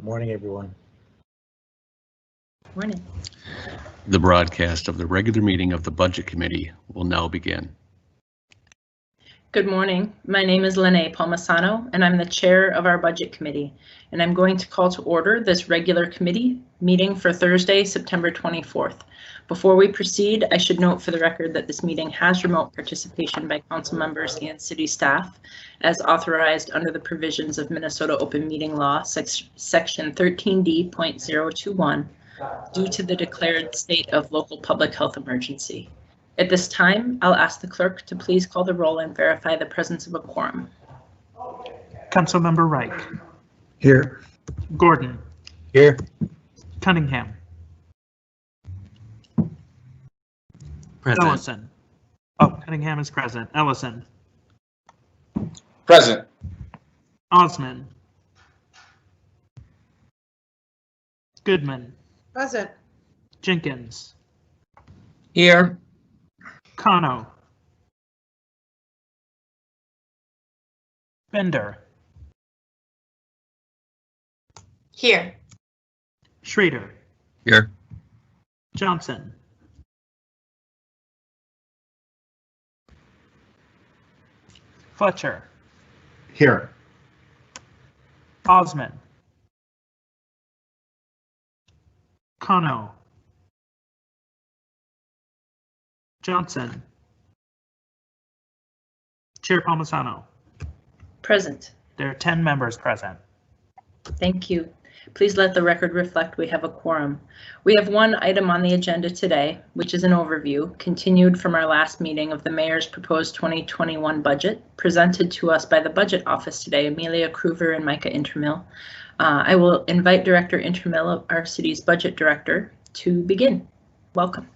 Good morning, everyone. Morning. The broadcast of the regular meeting of the Budget Committee will now begin. Good morning. My name is Lene Palmisano, and I'm the chair of our Budget Committee, and I'm going to call to order this regular committee meeting for Thursday, September 24th. Before we proceed, I should note for the record that this meeting has remote participation by council members and city staff, as authorized under the provisions of Minnesota Open Meeting Law, section 13D.021, due to the declared state of local public health emergency. At this time, I'll ask the clerk to please call the roll and verify the presence of a quorum. Councilmember Reich. Here. Gordon. Here. Cunningham. Present. Ellison. Oh, Cunningham is present. Ellison. Present. Osman. Goodman. Present. Jenkins. Here. Kano. Bender. Here. Schrader. Here. Johnson. Fletcher. Here. Osman. Kano. Johnson. Chair Palmisano. Present. There are 10 members present. Thank you. Please let the record reflect we have a quorum. We have one item on the agenda today, which is an overview continued from our last meeting of the mayor's proposed 2021 budget, presented to us by the budget office today, Amelia Kruver and Micah Intermill. I will invite Director Intermill, our city's budget director, to begin. Welcome.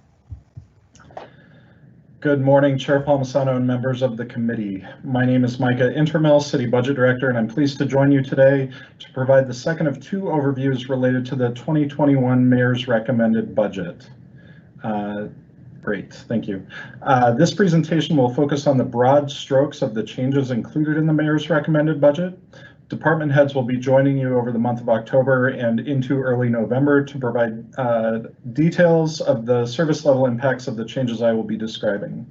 Good morning, Chair Palmisano and members of the committee. My name is Micah Intermill, City Budget Director, and I'm pleased to join you today to provide the second of two overviews related to the 2021 Mayor's Recommended Budget. Great, thank you. This presentation will focus on the broad strokes of the changes included in the Mayor's Recommended Budget. Department heads will be joining you over the month of October and into early November to provide details of the service level impacts of the changes I will be describing.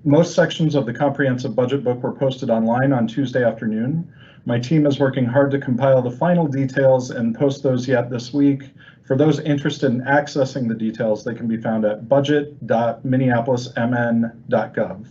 Most sections of the comprehensive budget book were posted online on Tuesday afternoon. My team is working hard to compile the final details and post those yet this week. For those interested in accessing the details, they can be found at budget.minneapolismn.gov.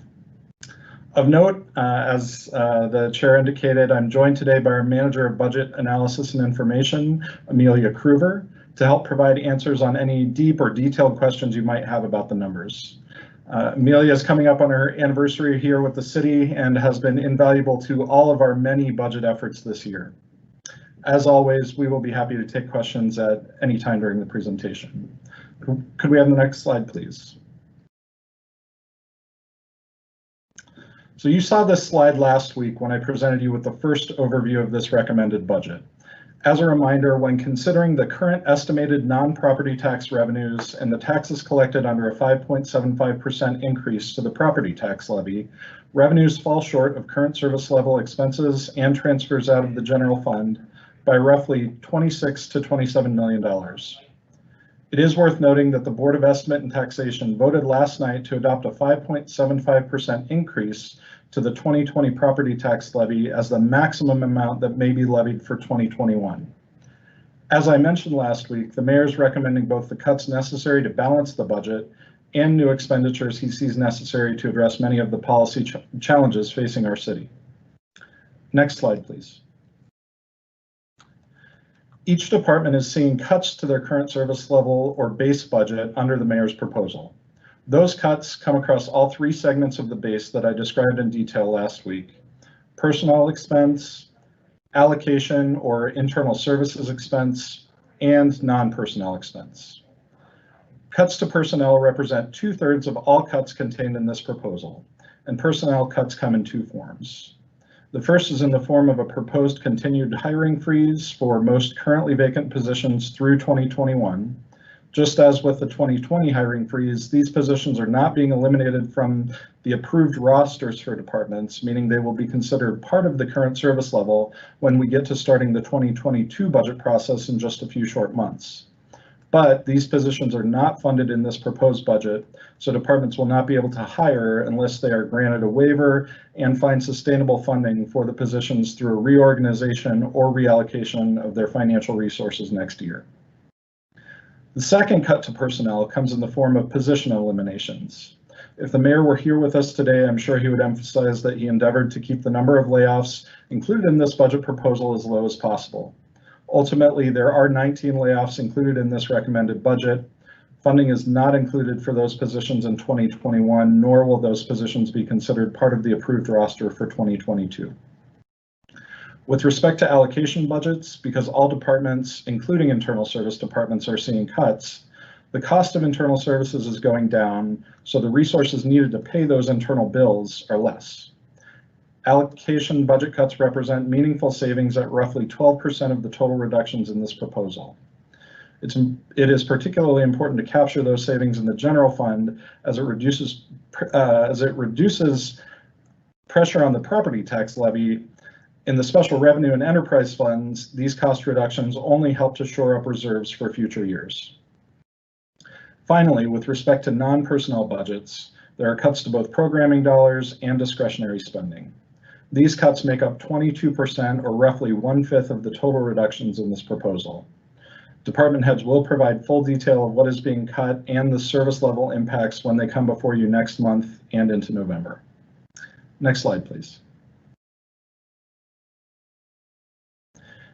Of note, as the chair indicated, I'm joined today by our Manager of Budget Analysis and Information, Amelia Kruver, to help provide answers on any deep or detailed questions you might have about the numbers. Amelia is coming up on her anniversary here with the city and has been invaluable to all of our many budget efforts this year. As always, we will be happy to take questions at any time during the presentation. Could we have the next slide, please? So you saw this slide last week when I presented you with the first overview of this recommended budget. As a reminder, when considering the current estimated non-property tax revenues and the taxes collected under a 5.75% increase to the property tax levy, revenues fall short of current service level expenses and transfers out of the general fund by roughly $26 to $27 million. It is worth noting that the Board of Estimate and Taxation voted last night to adopt a 5.75% increase to the 2020 property tax levy as the maximum amount that may be levied for 2021. As I mentioned last week, the mayor is recommending both the cuts necessary to balance the budget and new expenditures he sees necessary to address many of the policy challenges facing our city. Next slide, please. Each department is seeing cuts to their current service level or base budget under the mayor's proposal. Those cuts come across all three segments of the base that I described in detail last week: personnel expense, allocation or internal services expense, and non-personnel expense. Cuts to personnel represent 2/3 of all cuts contained in this proposal, and personnel cuts come in two forms. The first is in the form of a proposed continued hiring freeze for most currently vacant positions through 2021 Just as with the 2020 hiring freeze, these positions are not being eliminated from the approved rosters for departments, meaning they will be considered part of the current service level when we get to starting the 2022 budget process in just a few short months. But these positions are not funded in this proposed budget, so departments will not be able to hire unless they are granted a waiver and find sustainable funding for the positions through a reorganization or reallocation of their financial resources next year. The second cut to personnel comes in the form of position eliminations. If the mayor were here with us today, I'm sure he would emphasize that he endeavored to keep the number of layoffs included in this budget proposal as low as possible. Ultimately, there are 19 layoffs included in this recommended budget. Funding is not included for those positions in 2021, nor will those positions be considered part of the approved roster for 2022. With respect to allocation budgets, because all departments, including internal service departments, are seeing cuts, the cost of internal services is going down, so the resources needed to pay those internal bills are less. Allocation budget cuts represent meaningful savings at roughly 12% of the total reductions in this proposal. It is particularly important to capture those savings in the general fund as it reduces pressure on the property tax levy. In the special revenue and enterprise funds, these cost reductions only help to shore up reserves for future years. Finally, with respect to non-personnel budgets, there are cuts to both programming dollars and discretionary spending. These cuts make up 22%, or roughly 1/5 of the total reductions in this proposal. Department heads will provide full detail of what is being cut and the service level impacts when they come before you next month and into November. Next slide, please.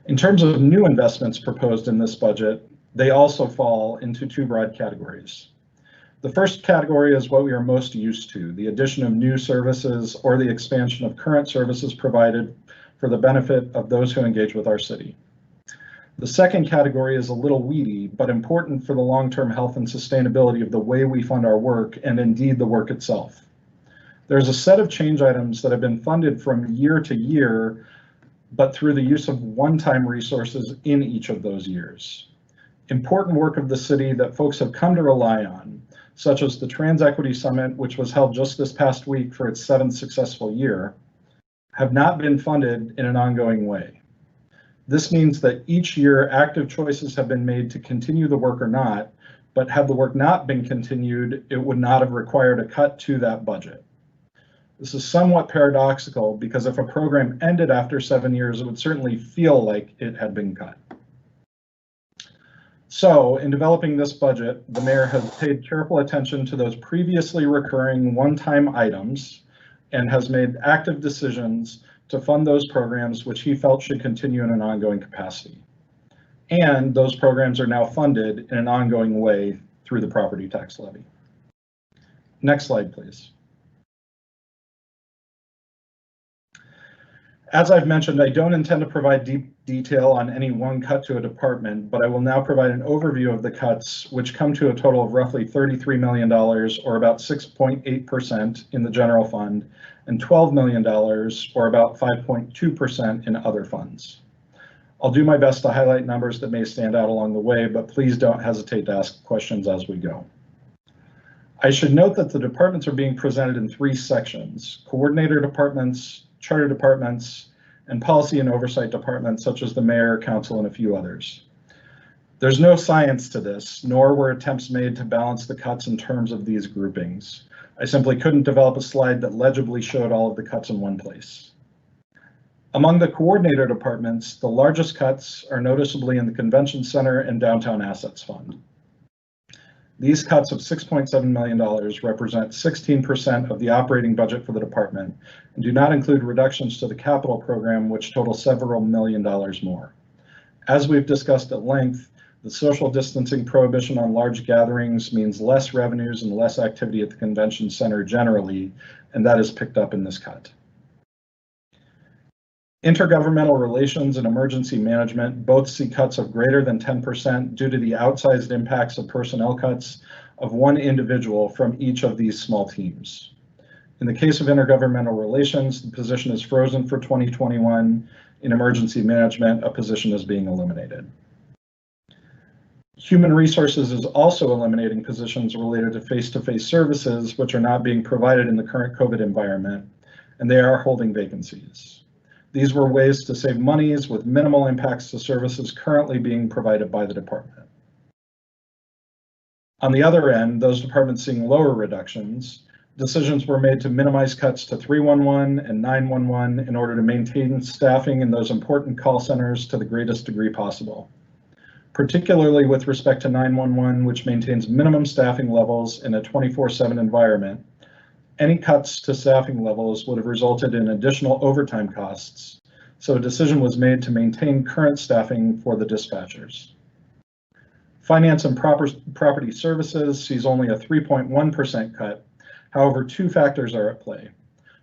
In terms of new investments proposed in this budget, they also fall into two broad categories. The first category is what we are most used to, the addition of new services or the expansion of current services provided for the benefit of those who engage with our city. The second category is a little weedy, but important for the long-term health and sustainability of the way we fund our work and indeed the work itself. There's a set of change items that have been funded from year to year, but through the use of one-time resources in each of those years. Important work of the city that folks have come to rely on, such as the Trans Equity Summit, which was held just this past week for its 7th successful year, have not been funded in an ongoing way. This means that each year active choices have been made to continue the work or not, but had the work not been continued, it would not have required a cut to that budget. This is somewhat paradoxical because if a program ended after 7 years, it would certainly feel like it had been cut. So in developing this budget, the mayor has paid careful attention to those previously recurring one-time items and has made active decisions to fund those programs which he felt should continue in an ongoing capacity. And those programs are now funded in an ongoing way through the property tax levy. Next slide, please. As I've mentioned, I don't intend to provide deep detail on any one cut to a department, but I will now provide an overview of the cuts, which come to a total of roughly $33 million, or about 6.8% in the general fund, and $12 million, or about 5.2% in other funds. I'll do my best to highlight numbers that may stand out along the way, but please don't hesitate to ask questions as we go. I should note that the departments are being presented in 3 sections: coordinator departments, charter departments, and policy and oversight departments such as the mayor, council, and a few others. There's no science to this, nor were attempts made to balance the cuts in terms of these groupings. I simply couldn't develop a slide that legibly showed all of the cuts in one place. Among the coordinator departments, the largest cuts are noticeably in the Convention Center and Downtown Assets Fund. These cuts of $6.7 million represent 16% of the operating budget for the department and do not include reductions to the capital program, which total several million dollars more. As we've discussed at length, the social distancing prohibition on large gatherings means less revenues and less activity at the convention center generally, and that is picked up in this cut. Intergovernmental relations and emergency management both see cuts of greater than 10% due to the outsized impacts of personnel cuts of one individual from each of these small teams. In the case of intergovernmental relations, the position is frozen for 2021. In emergency management, a position is being eliminated. Human Resources is also eliminating positions related to face-to-face services, which are not being provided in the current COVID environment, and they are holding vacancies. These were ways to save monies with minimal impacts to services currently being provided by the department. On the other end, those departments seeing lower reductions, decisions were made to minimize cuts to 311 and 911 in order to maintain staffing in those important call centers to the greatest degree possible. Particularly with respect to 911, which maintains minimum staffing levels in a 24/7 environment, any cuts to staffing levels would have resulted in additional overtime costs, so a decision was made to maintain current staffing for the dispatchers. Finance and Property Services sees only a 3.1% cut. However, two factors are at play.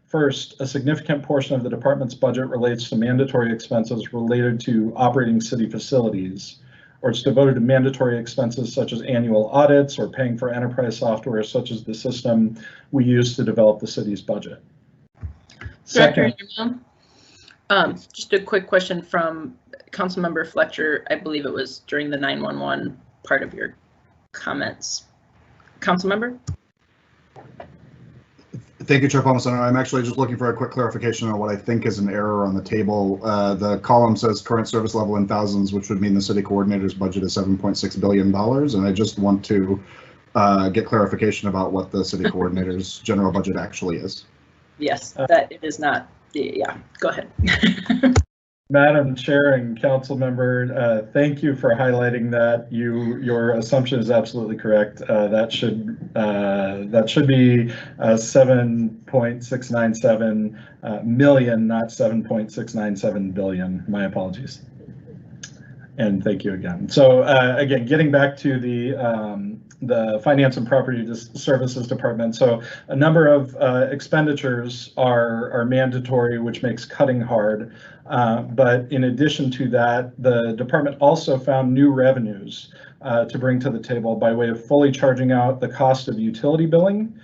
First, a significant portion of the department's budget relates to mandatory expenses related to operating city facilities, or it's devoted to mandatory expenses such as annual audits or paying for enterprise software such as the system we use to develop the city's budget. Director, just a quick question from Councilmember Fletcher. I believe it was during the 911 part of your comments. Councilmember? Thank you, Chair Palmisano. I'm actually just looking for a quick clarification on what I think is an error on the table. The column says current service level in thousands, which would mean the city coordinator's budget is $7.6 billion. And I just want to get clarification about what the city coordinator's general budget actually is. Yes, that it is not. Yeah, go ahead. Madam Chair and Council Member, thank you for highlighting that. Your assumption is absolutely correct. That should be 7.697 million, not 7.697 billion. My apologies. And thank you again. So again, getting back to the Finance and Property Services Department. So a number of expenditures are mandatory, which makes cutting hard. But in addition to that, the department also found new revenues to bring to the table by way of fully charging out the cost of utility billing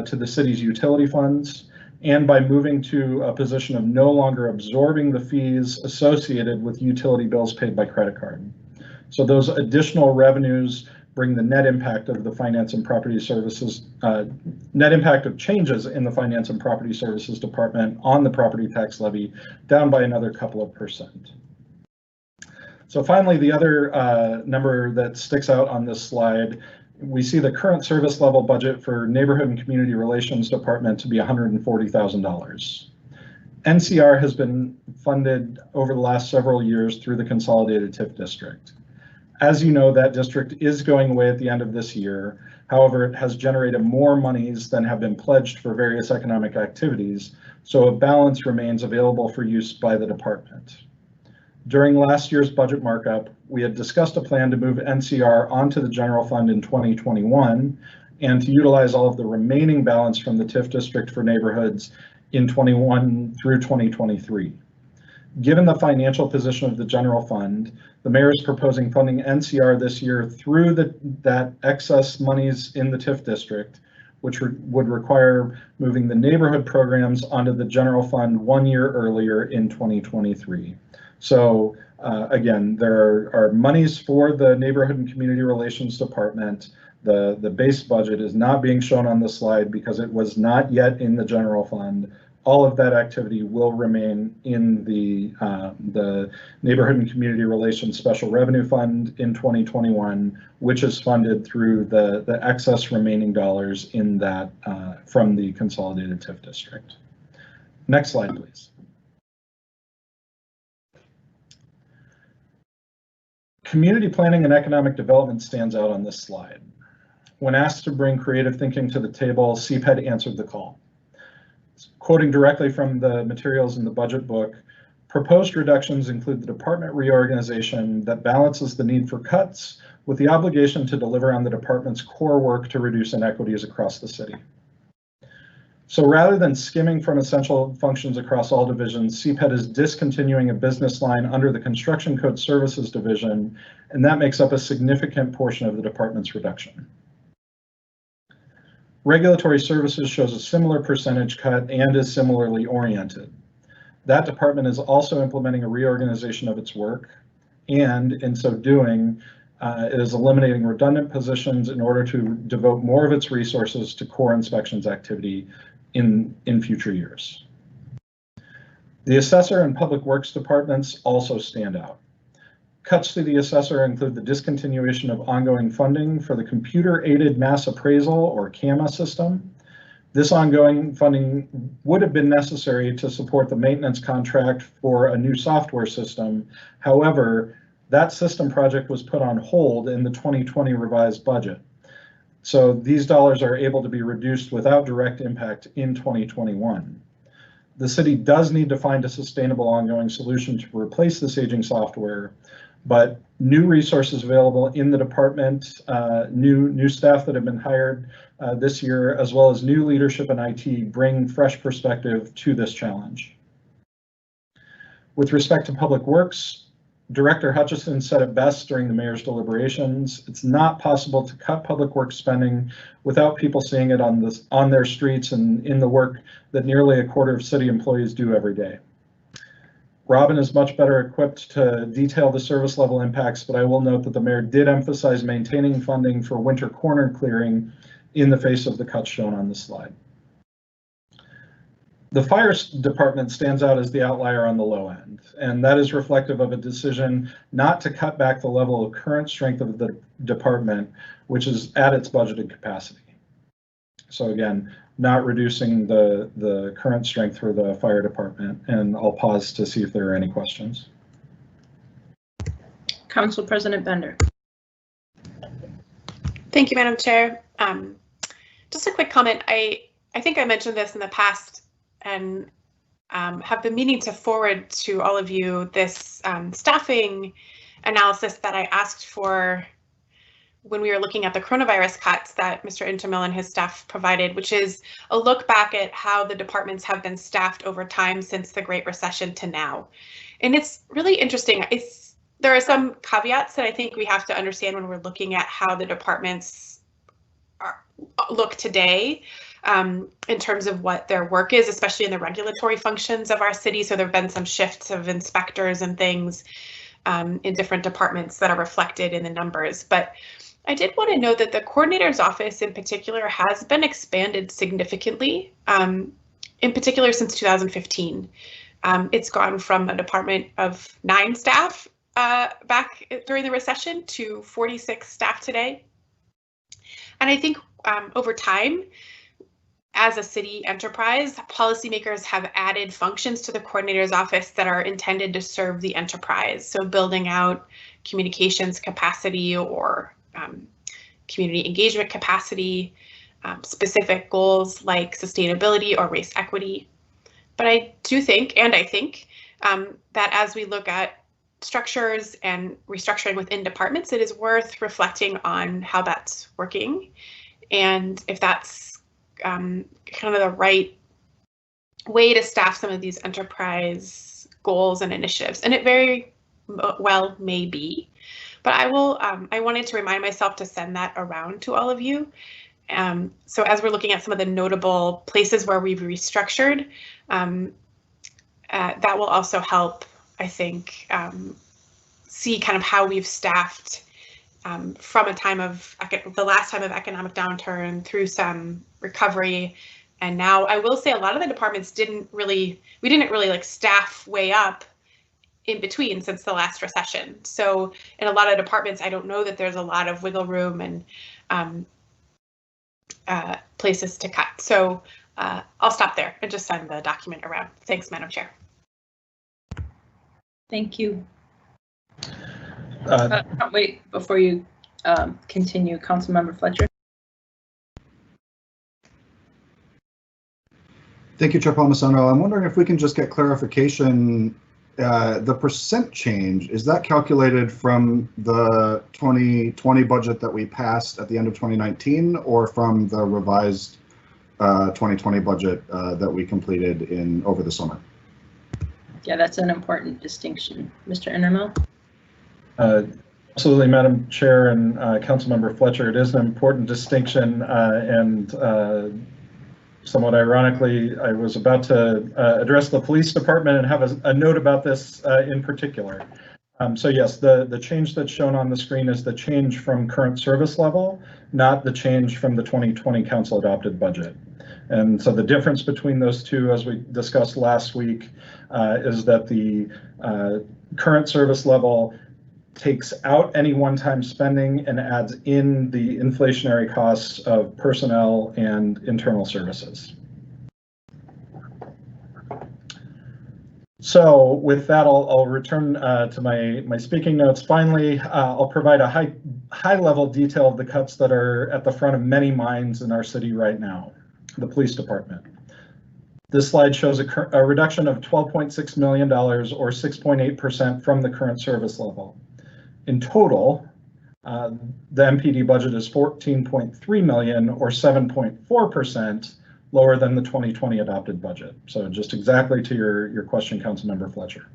to the city's utility funds, and by moving to a position of no longer absorbing the fees associated with utility bills paid by credit card. So those additional revenues bring the net impact of the Finance and Property Services, net impact of changes in the Finance and Property Services Department on the property tax levy down by another couple of %. So finally, the other number that sticks out on this slide, we see the current service level budget for Neighborhood and Community Relations Department to be $140,000. NCR has been funded over the last several years through the Consolidated TIF District. As you know, that district is going away at the end of this year. However, it has generated more monies than have been pledged for various economic activities, so a balance remains available for use by the department. During last year's budget markup, we had discussed a plan to move NCR onto the general fund in 2021 and to utilize all of the remaining balance from the TIF district for neighborhoods in 21 through 2023. Given the financial position of the general fund, the mayor is proposing funding NCR this year through that excess monies in the TIF district, which would require moving the neighborhood programs onto the general fund 1 year earlier in 2023. So again, there are monies for the Neighborhood and Community Relations Department. The base budget is not being shown on the slide because it was not yet in the general fund. All of that activity will remain in the Neighborhood and Community Relations Special Revenue Fund in 2021, which is funded through the excess remaining dollars in that from the Consolidated TIF District. Next slide, please. Community planning and economic development stands out on this slide. When asked to bring creative thinking to the table, CPED answered the call. Quoting directly from the materials in the budget book, proposed reductions include the department reorganization that balances the need for cuts with the obligation to deliver on the department's core work to reduce inequities across the city. So rather than skimming from essential functions across all divisions, CPED is discontinuing a business line under the Construction Code Services Division, and that makes up a significant portion of the department's reduction. Regulatory Services shows a similar percentage cut and is similarly oriented. That department is also implementing a reorganization of its work, and in so doing, It is eliminating redundant positions in order to devote more of its resources to core inspections activity in future years. The assessor and public works departments also stand out. Cuts to the assessor include the discontinuation of ongoing funding for the computer-aided mass appraisal, or CAMA system. This ongoing funding would have been necessary to support the maintenance contract for a new software system. However, that system project was put on hold in the 2020 revised budget. So these dollars are able to be reduced without direct impact in 2021. The city does need to find a sustainable ongoing solution to replace this aging software, but new resources available in the department, new staff that have been hired this year, as well as new leadership in IT, bring fresh perspective to this challenge. With respect to public works, Director Hutchison said it best during the mayor's deliberations. It's not possible to cut public works spending without people seeing it on their streets and in the work that nearly a quarter of city employees do every day. Robin is much better equipped to detail the service level impacts, but I will note that the mayor did emphasize maintaining funding for winter corner clearing in the face of the cuts shown on this slide. The fire department stands out as the outlier on the low end, and that is reflective of a decision not to cut back the level of current strength of the department, which is at its budgeted capacity. So again, not reducing the current strength for the fire department, and I'll pause to see if there are any questions. Council President Bender. Thank you, Madam Chair. Just a quick comment. I think I mentioned this in the past and have been meaning to forward to all of you this staffing analysis that I asked for when we were looking at the coronavirus cuts that Mr. Intermill and his staff provided, which is a look back at how the departments have been staffed over time since the Great Recession to now. And it's really interesting. There are some caveats that I think we have to understand when we're looking at how the departments look today. In terms of what their work is, especially in the regulatory functions of our city. So there have been some shifts of inspectors and things in different departments that are reflected in the numbers. But I did want to note that the coordinator's office in particular has been expanded significantly, in particular since 2015. It's gone from a department of 9 staff back during the recession to 46 staff today. And I think over time, as a city enterprise, policymakers have added functions to the coordinator's office that are intended to serve the enterprise. So building out communications capacity or community engagement capacity, specific goals like sustainability or race equity. But I do think, and I think, that as we look at structures and restructuring within departments, it is worth reflecting on how that's working and if that's kind of the right way to staff some of these enterprise goals and initiatives, and it very well may be. But I wanted to remind myself to send that around to all of you. So as we're looking at some of the notable places where we've restructured, that will also help, I think, see kind of how we've staffed from a time of the last time of economic downturn through some recovery. And now I will say a lot of the departments we didn't really like staff way up in between since the last recession. So in a lot of departments, I don't know that there's a lot of wiggle room and places to cut. So I'll stop there and just send the document around. Thanks, Madam Chair. Thank you. Wait, before you continue, Councilmember Fletcher. Thank you, Chair Palmisano. I'm wondering if we can just get clarification. The percent change, is that calculated from the 2020 budget that we passed at the end of 2019 or from the revised 2020 budget that we completed over the summer? Yeah, that's an important distinction. Mr. Intermill? Absolutely, Madam Chair and Councilmember Fletcher. It is an important distinction, and somewhat ironically, I was about to address the police department and have a note about this in particular. So yes, the change that's shown on the screen is the change from current service level, not the change from the 2020 council adopted budget. And so the difference between those two, as we discussed last week, is that the current service level takes out any one-time spending and adds in the inflationary costs of personnel and internal services. So with that, I'll return to my speaking notes. Finally, I'll provide a high level detail of the cuts that are at the front of many minds in our city right now, the police department. This slide shows a reduction of $12.6 million or 6.8% from the current service level. In total, the MPD budget is $14.3 million or 7.4% lower than the 2020 adopted budget. So just exactly to your question, Councilmember Fletcher.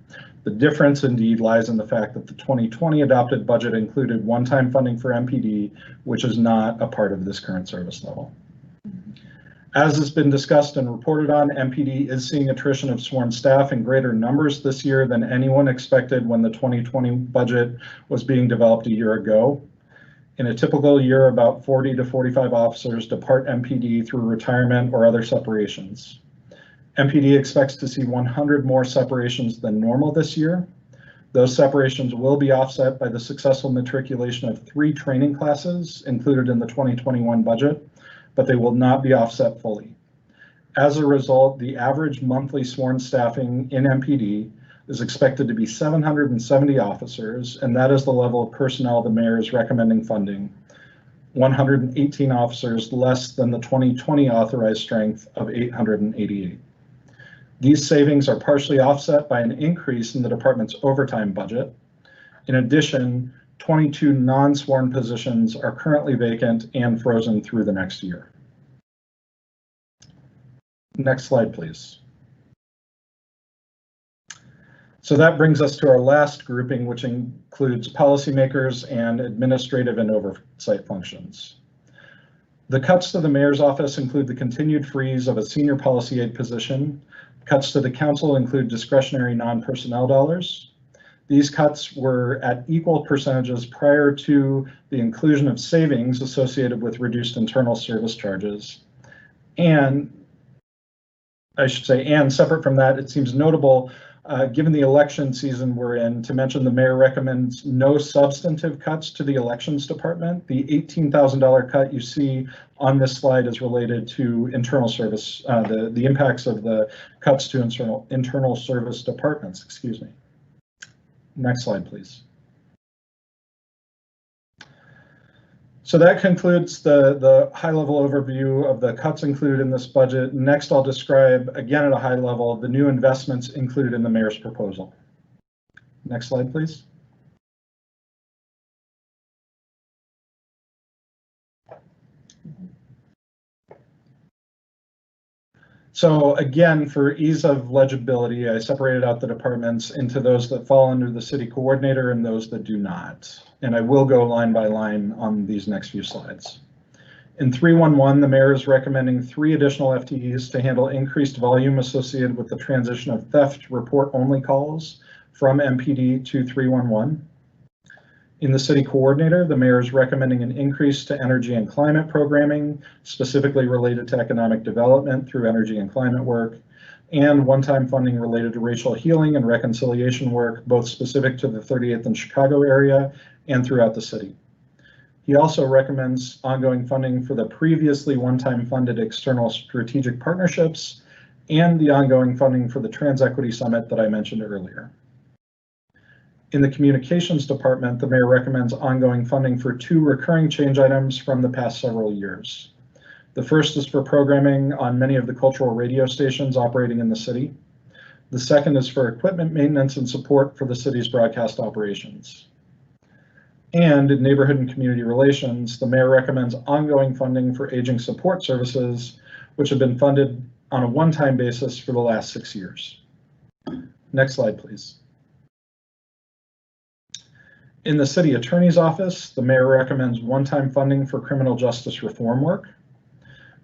The difference indeed lies in the fact that the 2020 adopted budget included one-time funding for MPD, which is not a part of this current service level. As has been discussed and reported on, MPD is seeing attrition of sworn staff in greater numbers this year than anyone expected when the 2020 budget was being developed a year ago. In a typical year, about 40 to 45 officers depart MPD through retirement or other separations. MPD expects to see 100 more separations than normal this year. Those separations will be offset by the successful matriculation of 3 training classes included in the 2021 budget, but they will not be offset fully. As a result, the average monthly sworn staffing in MPD is expected to be 770 officers, and that is the level of personnel the mayor is recommending funding, 118 officers less than the 2020 authorized strength of 888. These savings are partially offset by an increase in the department's overtime budget. In addition, 22 non-sworn positions are currently vacant and frozen through the next year. Next slide, please. So that brings us to our last grouping, which includes policymakers and administrative and oversight functions. The cuts to the mayor's office include the continued freeze of a senior policy aide position. Cuts to the council include discretionary non-personnel dollars. These cuts were at equal percentages prior to the inclusion of savings associated with reduced internal service charges. And I should say, and separate from that, it seems notable, given the election season we're in, to mention the mayor recommends no substantive cuts to the elections department. The $18,000 cut you see on this slide is related to internal service, the impacts of the cuts to internal service departments, excuse me. Next slide, please. So that concludes the high-level overview of the cuts included in this budget. Next, I'll describe, again at a high level, the new investments included in the mayor's proposal. Next slide, please. So again, for ease of legibility, I separated out the departments into those that fall under the city coordinator and those that do not. And I will go line by line on these next few slides. In 311, the mayor is recommending 3 additional FTEs to handle increased volume associated with the transition of theft report only calls from MPD to 311. In the city coordinator, the mayor is recommending an increase to energy and climate programming, specifically related to economic development through energy and climate work, and one-time funding related to racial healing and reconciliation work, both specific to the 38th and Chicago area and throughout the city. He also recommends ongoing funding for the previously one-time funded external strategic partnerships and the ongoing funding for the Trans Equity Summit that I mentioned earlier. In the communications department, the mayor recommends ongoing funding for 2 recurring change items from the past several years. The first is for programming on many of the cultural radio stations operating in the city. The second is for equipment maintenance and support for the city's broadcast operations. And in neighborhood and community relations, the mayor recommends ongoing funding for aging support services, which have been funded on a one-time basis for the last 6 years. Next slide, please. In the city attorney's office, the mayor recommends one-time funding for criminal justice reform work.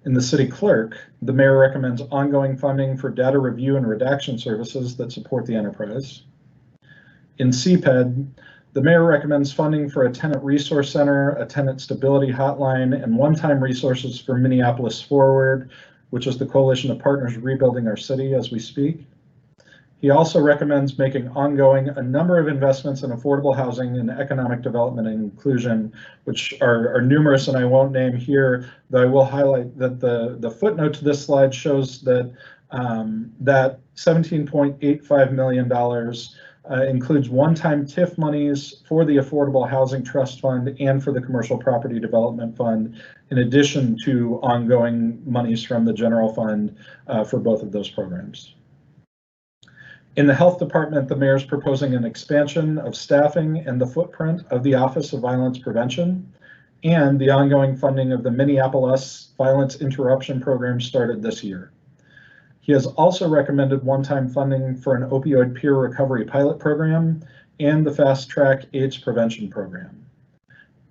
In the city clerk, the mayor recommends ongoing funding for data review and redaction services that support the enterprise. In CPED, the mayor recommends funding for a tenant resource center, a tenant stability hotline, and one-time resources for Minneapolis Forward, which is the coalition of partners rebuilding our city as we speak. He also recommends making ongoing a number of investments in affordable housing and economic development and inclusion, which are numerous and I won't name here, though I will highlight that the footnote to this slide shows that that $17.85 million includes one-time TIF monies for the Affordable Housing Trust Fund and for the Commercial Property Development Fund, in addition to ongoing monies from the general fund for both of those programs. In the health department, the mayor is proposing an expansion of staffing and the footprint of the Office of Violence Prevention and the ongoing funding of the Minneapolis Violence Interruption Program started this year. He has also recommended one-time funding for an opioid peer recovery pilot program and the Fast Track AIDS Prevention Program.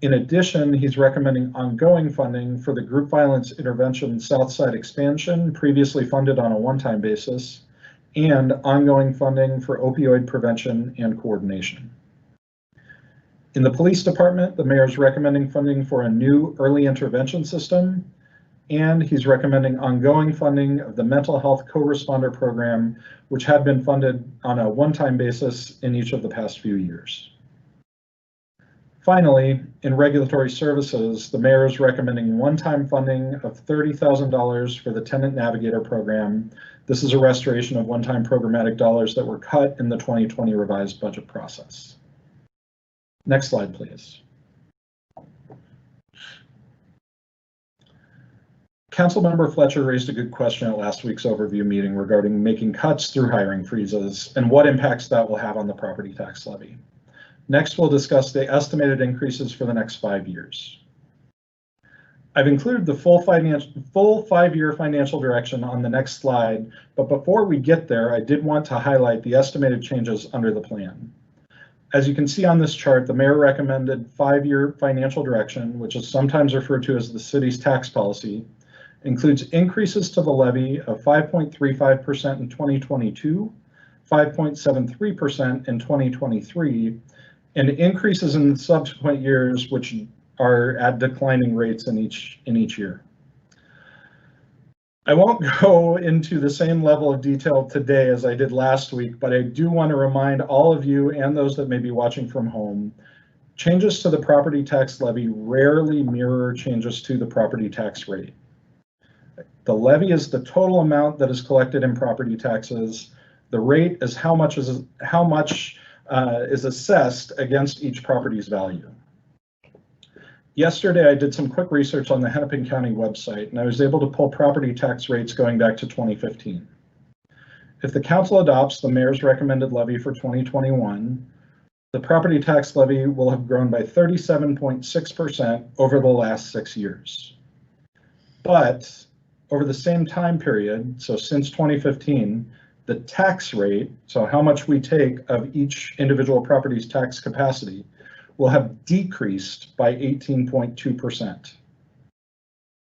In addition, he's recommending ongoing funding for the Group Violence Intervention Southside expansion, previously funded on a one-time basis, and ongoing funding for opioid prevention and coordination. In the police department, the mayor is recommending funding for a new early intervention system, and he's recommending ongoing funding of the mental health co-responder program, which had been funded on a one-time basis in each of the past few years. Finally, in regulatory services, the mayor is recommending one-time funding of $30,000 for the Tenant Navigator program. This is a restoration of one-time programmatic dollars that were cut in the 2020 revised budget process. Next slide, please. Councilmember Fletcher raised a good question at last week's overview meeting regarding making cuts through hiring freezes and what impacts that will have on the property tax levy. Next, we'll discuss the estimated increases for the next 5 years. I've included the full 5-year financial direction on the next slide, but before we get there, I did want to highlight the estimated changes under the plan. As you can see on this chart, the mayor recommended 5-year financial direction, which is sometimes referred to as the city's tax policy, includes increases to the levy of 5.35% in 2022, 5.73% in 2023, and increases in the subsequent years, which are at declining rates in each year. I won't go into the same level of detail today as I did last week, but I do want to remind all of you and those that may be watching from home, changes to the property tax levy rarely mirror changes to the property tax rate. The levy is the total amount that is collected in property taxes. The rate is how much is assessed against each property's value. Yesterday, I did some quick research on the Hennepin County website, and I was able to pull property tax rates going back to 2015. If the council adopts the mayor's recommended levy for 2021, the property tax levy will have grown by 37.6% over the last 6 years. But over the same time period, so since 2015, the tax rate, so how much we take of each individual property's tax capacity, will have decreased by 18.2%.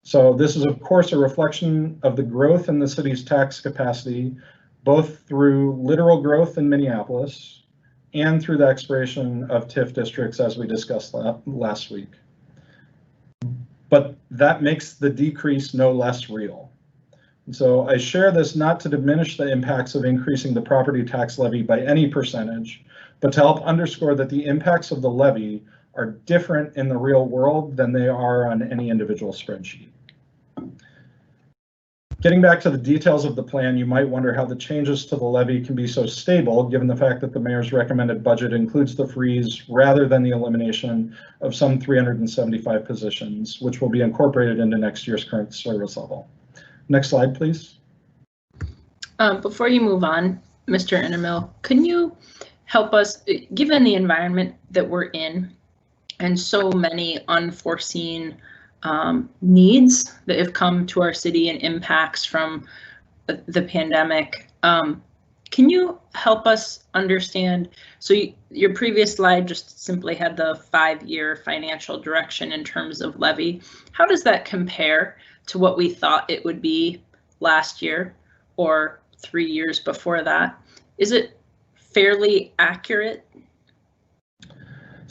So this is of course a reflection of the growth in the city's tax capacity, both through literal growth in Minneapolis and through the expiration of TIF districts as we discussed last week. But that makes the decrease no less real. And so I share this not to diminish the impacts of increasing the property tax levy by any percentage, but to help underscore that the impacts of the levy are different in the real world than they are on any individual spreadsheet. Getting back to the details of the plan, you might wonder how the changes to the levy can be so stable, given the fact that the mayor's recommended budget includes the freeze rather than the elimination of some 375 positions, which will be incorporated into next year's current service level. Next slide, please. Before you move on, Mr. Innermill, can you help us, given the environment that we're in and so many unforeseen needs that have come to our city and impacts from the pandemic, can you help us understand? So your previous slide just simply had the 5-year financial direction in terms of levy. How does that compare to what we thought it would be last year or 3 years before that? Is it fairly accurate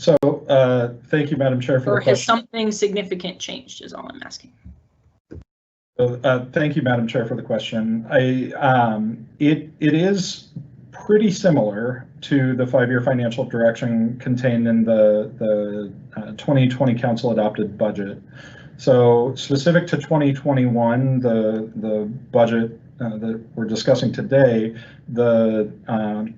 So thank you, Madam Chair, for Or the question. has something significant changed is all I'm asking. Thank you, Madam Chair, for the question. It is pretty similar to the 5-year financial direction contained in the 2020 Council adopted budget. So specific to 2021, the budget that we're discussing today, the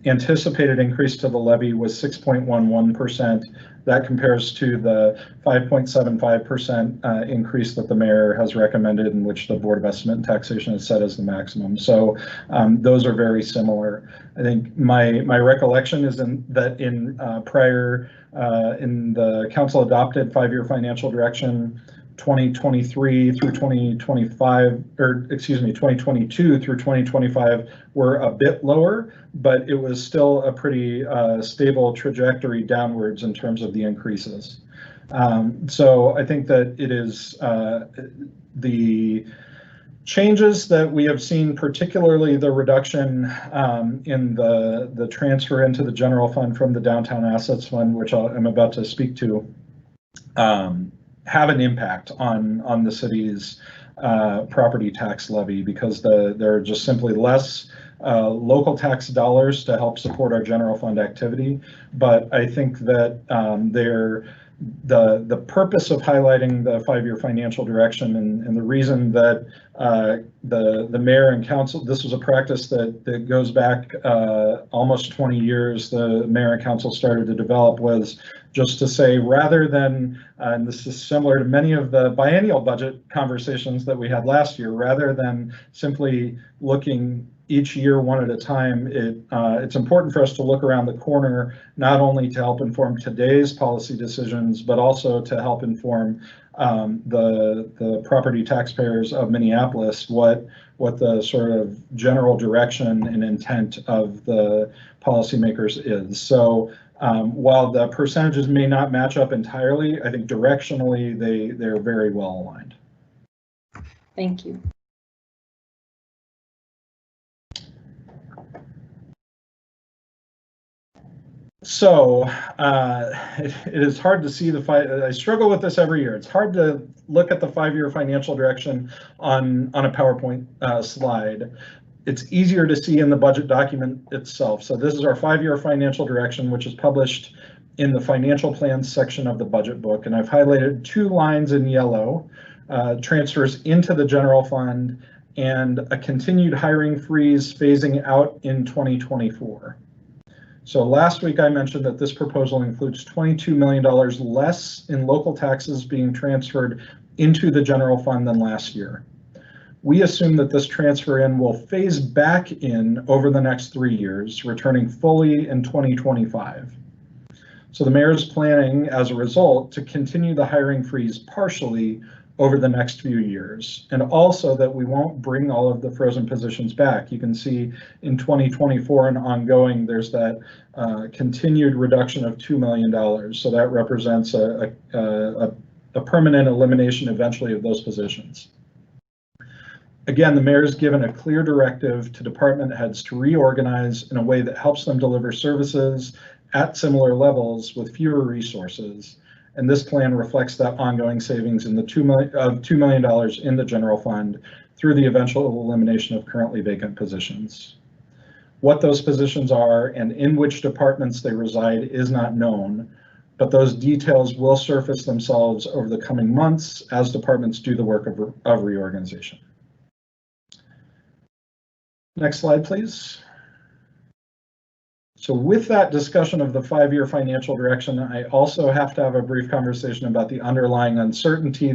anticipated increase to the levy was 6.11%. That compares to the 5.75% increase that the mayor has recommended, in which the Board of Estimate and Taxation has set as the maximum. So those are very similar. I think my recollection is that in prior in the council adopted 5-year financial direction 2023 through 2025, or excuse me, 2022 through 2025 were a bit lower, but it was still a pretty stable trajectory downwards in terms of the increases. So I think that it is the changes that we have seen, particularly the reduction in the transfer into the general fund from the downtown assets fund, which I'm about to speak to, have an impact on the city's property tax levy, because there are just simply less local tax dollars to help support our general fund activity. But I think that the purpose of highlighting the 5-year financial direction and the reason that the mayor and council, this was a practice that goes back almost 20 years, the mayor and council started to develop, was just to say, rather than, and this is similar to many of the biennial budget conversations that we had last year, rather than simply looking each year one at a time, it's important for us to look around the corner, not only to help inform today's policy decisions, but also to help inform the property taxpayers of Minneapolis what the sort of general direction and intent of the policymakers is. So while the percentages may not match up entirely, I think directionally they're very well aligned. Thank you. So it is hard to see I struggle with this every year. It's hard to look at the 5-year financial direction on a PowerPoint slide. It's easier to see in the budget document itself. So this is our 5-year financial direction, which is published in the financial plans section of the budget book. And I've highlighted 2 lines in yellow, transfers into the general fund and a continued hiring freeze phasing out in 2024. So last week I mentioned that this proposal includes $22 million less in local taxes being transferred into the general fund than last year. We assume that this transfer in will phase back in over the next 3 years, returning fully in 2025. So the mayor is planning, as a result, to continue the hiring freeze partially over the next few years, and also that we won't bring all of the frozen positions back. You can see in 2024 and ongoing, there's that continued reduction of $2 million. So that represents a permanent elimination eventually of those positions. Again, the mayor has given a clear directive to department heads to reorganize in a way that helps them deliver services at similar levels with fewer resources. And this plan reflects that ongoing savings in the $2 million in the general fund through the eventual elimination of currently vacant positions. What those positions are and in which departments they reside is not known, but those details will surface themselves over the coming months as departments do the work of reorganization. Next slide, please. So with that discussion of the 5-year financial direction, I also have to have a brief conversation about the underlying uncertainty,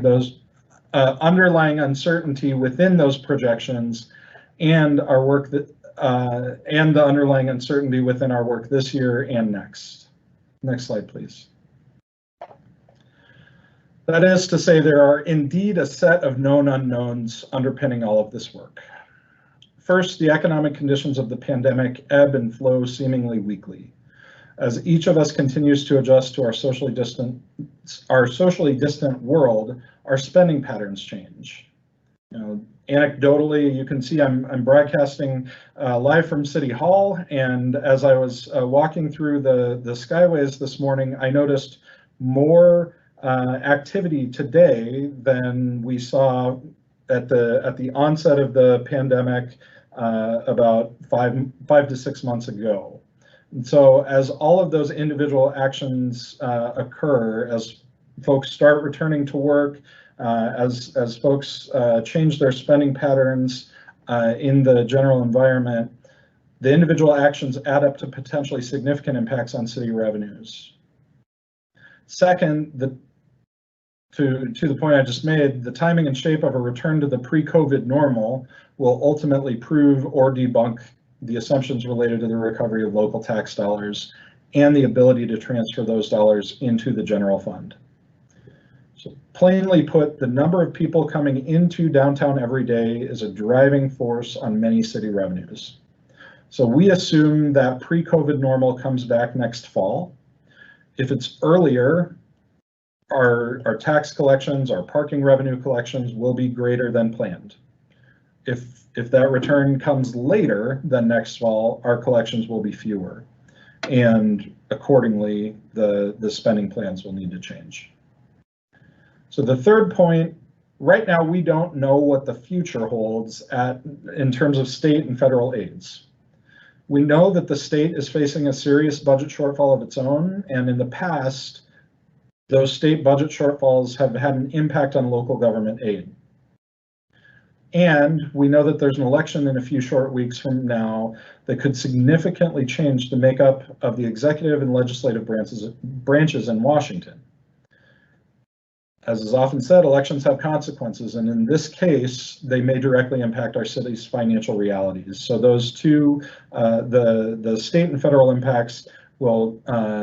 underlying uncertainty within those projections, and our work and the underlying uncertainty within our work this year and next. Next slide, please. That is to say, there are indeed a set of known unknowns underpinning all of this work. First, the economic conditions of the pandemic ebb and flow seemingly weekly. As each of us continues to adjust to our socially distant world, our spending patterns change. Anecdotally, you can see I'm broadcasting live from City Hall, and as I was walking through the skyways this morning, I noticed more activity today than we saw at the onset of the pandemic about five to 6 months ago. And so as all of those individual actions occur, as folks start returning to work, as folks change their spending patterns in the general environment, the individual actions add up to potentially significant impacts on city revenues. Second, to the point I just made, the timing and shape of a return to the pre-COVID normal will ultimately prove or debunk the assumptions related to the recovery of local tax dollars and the ability to transfer those dollars into the general fund. So plainly put, the number of people coming into downtown every day is a driving force on many city revenues. So we assume that pre-COVID normal comes back next fall. If it's earlier, our tax collections, our parking revenue collections will be greater than planned. If that return comes later than next fall, our collections will be fewer. And accordingly, the spending plans will need to change. So the third point, right now we don't know what the future holds in terms of state and federal aids. We know that the state is facing a serious budget shortfall of its own, and in the past, those state budget shortfalls have had an impact on local government aid. And we know that there's an election in a few short weeks from now that could significantly change the makeup of the executive and legislative branches in Washington. As is often said, elections have consequences, and in this case, they may directly impact our city's financial realities. So those two, the state and federal impacts will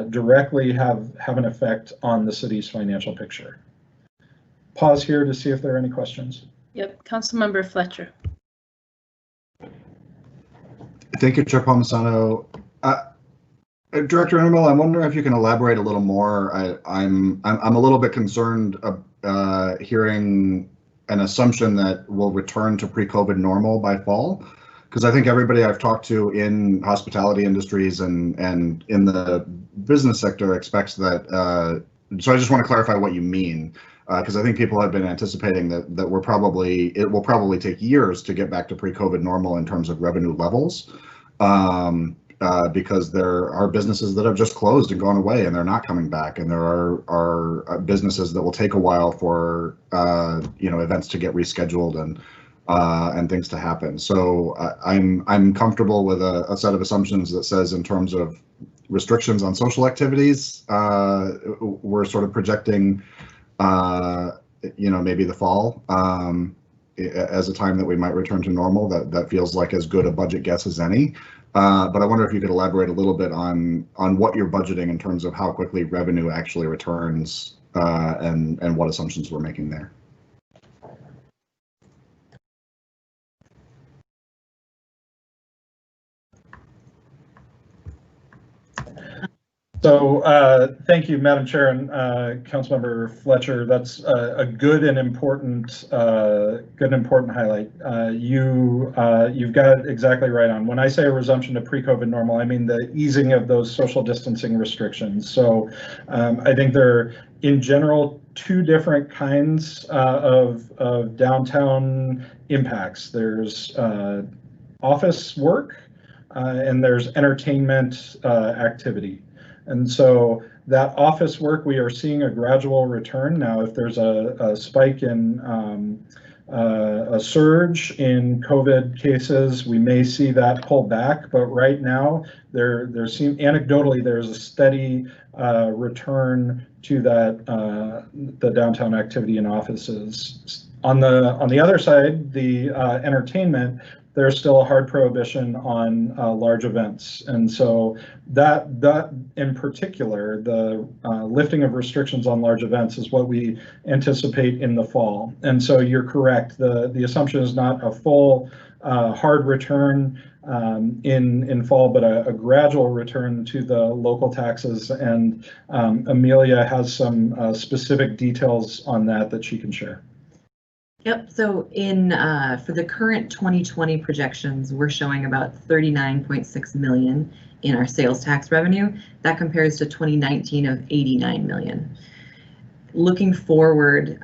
directly have an effect on the city's financial picture. Pause here to see if there are any questions. Yep, Councilmember Fletcher. Thank you, Chair Palmisano. Director Intermel, I'm wondering if you can elaborate a little more. I'm a little bit concerned hearing an assumption that we'll return to pre-COVID normal by fall, because I think everybody I've talked to in hospitality industries and in the business sector expects that. So I just want to clarify what you mean, because I think people have been anticipating that it will probably take years to get back to pre-COVID normal in terms of revenue levels. Because there are businesses that have just closed and gone away and they're not coming back, and there are businesses that will take a while for events to get rescheduled and things to happen. So I'm comfortable with a set of assumptions that says, in terms of restrictions on social activities, we're sort of projecting maybe the fall as a time that we might return to normal. That feels like as good a budget guess as any. But I wonder if you could elaborate a little bit on what you're budgeting in terms of how quickly revenue actually returns and what assumptions we're making there. So thank you, Madam Chair and Councilmember Fletcher. That's a good and important highlight. You've got it exactly right on. When I say a resumption to pre-COVID normal, I mean the easing of those social distancing restrictions. So I think there are, in general, two different kinds of downtown impacts. There's office work and there's entertainment activity. And so that office work, we are seeing a gradual return. Now, if there's a spike in a surge in COVID cases, we may see that pull back. But right now, anecdotally, there's a steady return to that the downtown activity in offices. On the other side, the entertainment, there's still a hard prohibition on large events. And so that in particular, the lifting of restrictions on large events is what we anticipate in the fall. And so you're correct. The assumption is not a full hard return in fall, but a gradual return to the local taxes. And Amelia has some specific details on that she can share. Yep, so in for the current 2020 projections, we're showing about 39.6 million in our sales tax revenue. That compares to 2019 of 89 million. Looking forward,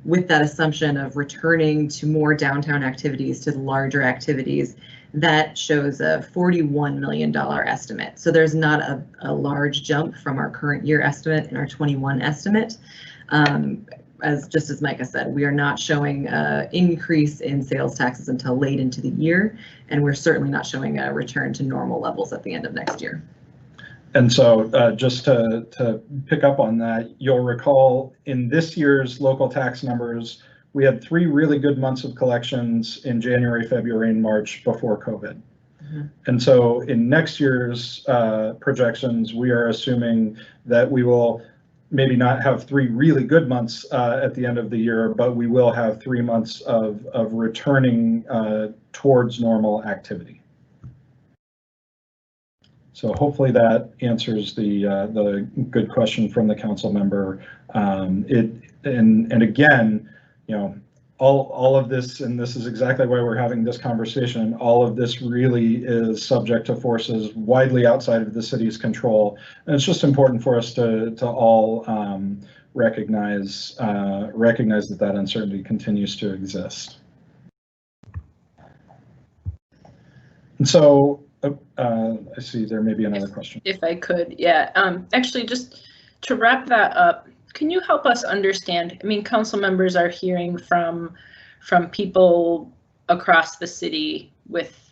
with that assumption of returning to more downtown activities, to the larger activities, that shows a $41 million estimate. So there's not a large jump from our current year estimate and our 21 estimate. Just as Micah said, we are not showing an increase in sales taxes until late into the year, and we're certainly not showing a return to normal levels at the end of next year. And so just to pick up on that, you'll recall in this year's local tax numbers, we had 3 really good months of collections in January, February, and March before COVID. Mm-hmm. And so in next year's projections, we are assuming that we will maybe not have 3 really good months at the end of the year, but we will have 3 months of returning towards normal activity. So hopefully that answers the good question from the council member. And again, you know, all of this, and this is exactly why we're having this conversation, all of this really is subject to forces widely outside of the city's control. And it's just important for us to all recognize that uncertainty continues to exist. And so I see there may be another question. If I could, yeah. Actually, just to wrap that up, can you help us understand? I mean, council members are hearing from people across the city with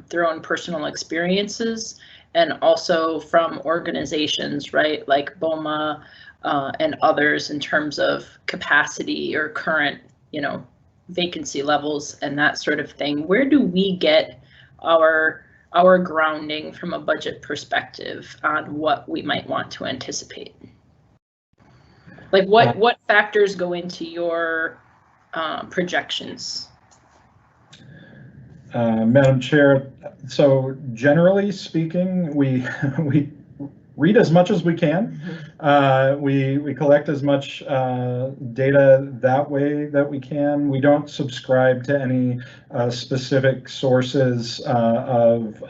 their own personal experiences, and also from organizations, right, like BOMA and others, in terms of capacity or current, you know, vacancy levels and that sort of thing. Where do we get our grounding from a budget perspective on what we might want to anticipate? Like what factors go into your projections? Madam Chair, so generally speaking, we read as much as we can. We collect as much data that way that we can. We don't subscribe to any specific sources of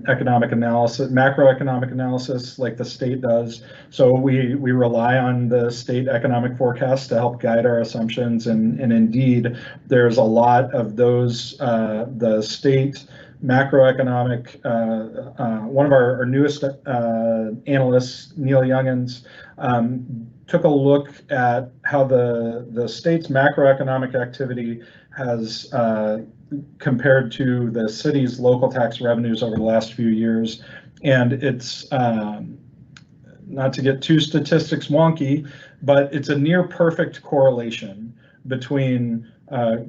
economic analysis, macroeconomic analysis like the state does. So we rely on the state economic forecast to help guide our assumptions. And indeed, there's a lot of those, the state macroeconomic, one of our newest analysts, Neil Youngins, took a look at how the state's macroeconomic activity has compared to the city's local tax revenues over the last few years. And it's, not to get too statistics wonky, but it's a near perfect correlation between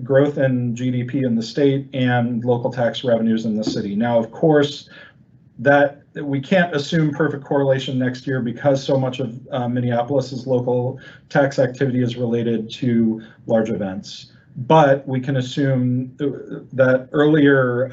growth in GDP in the state and local tax revenues in the city. Now, of course, that we can't assume perfect correlation next year because so much of Minneapolis's local tax activity is related to large events. But we can assume that earlier,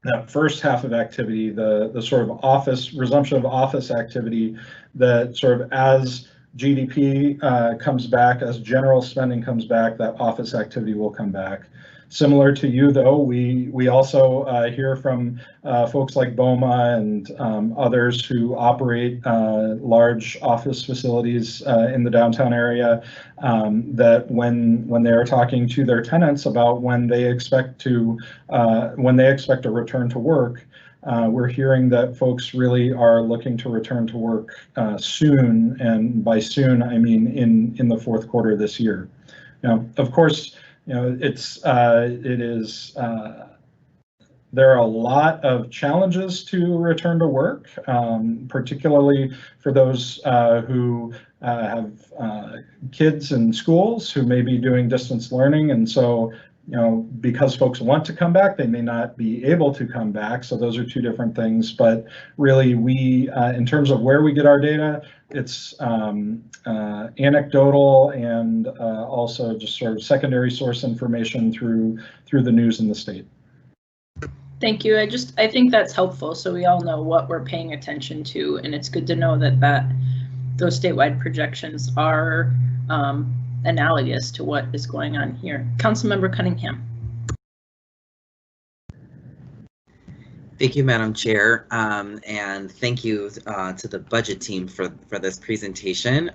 that first half of activity, the sort of resumption of office activity, that sort of as GDP comes back, as general spending comes back, that office activity will come back. Similar to you, though, we also hear from folks like BOMA and others who operate large office facilities in the downtown area, that when they're talking to their tenants about when they expect a return to work, we're hearing that folks really are looking to return to work soon, and by soon I mean in the fourth quarter this year. Now, of course, you know, there are a lot of challenges to return to work, particularly for those who have kids in schools who may be doing distance learning, and so, you know, because folks want to come back, they may not be able to come back. So those are two different things. But really, we, in terms of where we get our data, it's anecdotal and also just sort of secondary source information through the news in the state. Thank you. I think that's helpful, so we all know what we're paying attention to, and it's good to know that those statewide projections are analogous to what is going on here. Councilmember Cunningham. Thank you, Madam Chair, and thank you to the budget team for this presentation.